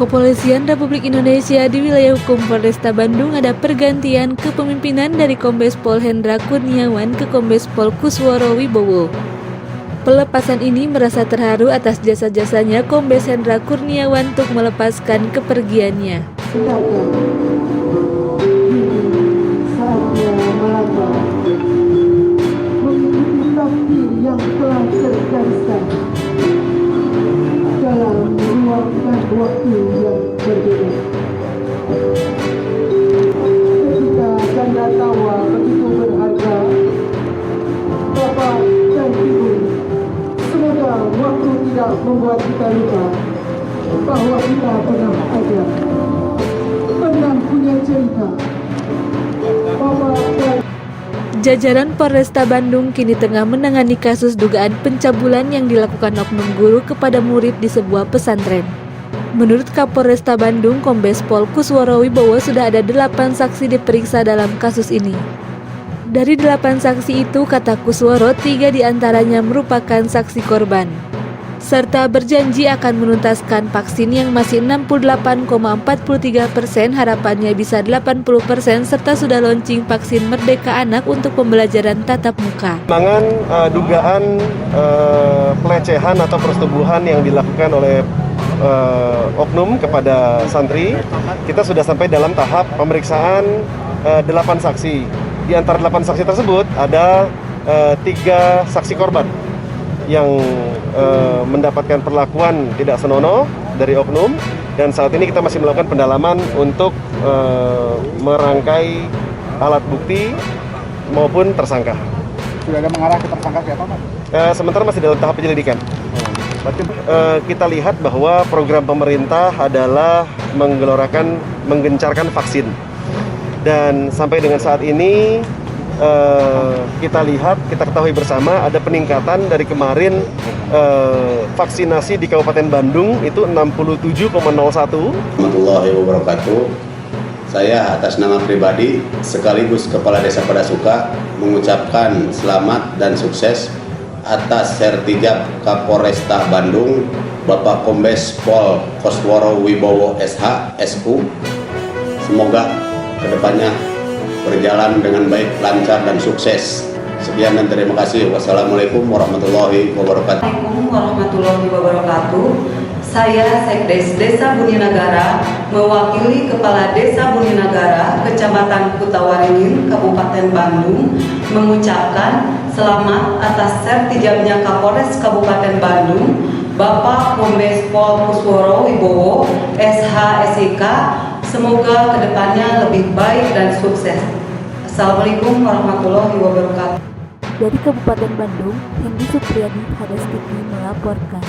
Kepolisian Republik Indonesia di wilayah hukum Polresta Bandung ada pergantian kepemimpinan dari Kombes Pol Hendra Kurniawan ke Kombes Pol Kusworo Wibowo. Pelepasan ini merasa terharu atas jasa-jasanya Kombes Hendra Kurniawan untuk melepaskan kepergiannya. Yang telah tergariskan dalam ruang dan waktu yang berbeda. Ketika ganda tawa begitu berharga, Bapak dan Ibu, semoga waktu tidak membuat kita lupa bahwa kita pernah ada, pernah punya cerita. Bapak dan Jajaran Polresta Bandung kini tengah menangani kasus dugaan pencabulan yang dilakukan oknum guru kepada murid di sebuah pesantren. Menurut Kapolresta Bandung, Kombes Pol Kusworo Wibowo sudah ada 8 saksi diperiksa dalam kasus ini. Dari 8 saksi itu, kata Kusworo, 3 diantaranya merupakan saksi korban, serta berjanji akan menuntaskan vaksin yang masih 68,43%, harapannya bisa 80%, serta sudah launching vaksin Merdeka Anak untuk pembelajaran tatap muka. Penanganan dugaan pelecehan atau persetubuhan yang dilakukan oleh oknum kepada santri, kita sudah sampai dalam tahap pemeriksaan 8 saksi. Di antara 8 saksi tersebut ada 3 saksi korban yang mendapatkan perlakuan tidak senonoh dari oknum, dan saat ini kita masih melakukan pendalaman untuk merangkai alat bukti maupun tersangka. Sudah ada mengarah ke tersangka siapa, Pak? Sementara masih dalam tahap penyelidikan. Kita lihat bahwa program pemerintah adalah menggencarkan vaksin, dan sampai dengan saat ini kita ketahui bersama ada peningkatan dari kemarin vaksinasi di Kabupaten Bandung itu 67,01. Warahmatullahi wabarakatuh. Saya atas nama pribadi sekaligus Kepala Desa Padasuka mengucapkan selamat dan sukses atas sertijab Kapolresta Bandung Bapak Kombes Pol Kusworo Wibowo SH SU. Semoga kedepannya berjalan dengan baik, lancar, dan sukses. Sekian dan terima kasih. Wassalamualaikum warahmatullahi wabarakatuh. Assalamualaikum warahmatullahi wabarakatuh. Saya Sekdes Desa Buninagara mewakili Kepala Desa Buninagara, Kecamatan Kutawaringin, Kabupaten Bandung, mengucapkan selamat atas sertijabnya Kapolres Kabupaten Bandung Bapak Kombes Pol Kusworo Wibowo SH SIK. Semoga kedepannya lebih baik dan sukses. Assalamualaikum warahmatullahi wabarakatuh. Dari Kabupaten Bandung, Hendy Supriyadi, Hadas TV melaporkan.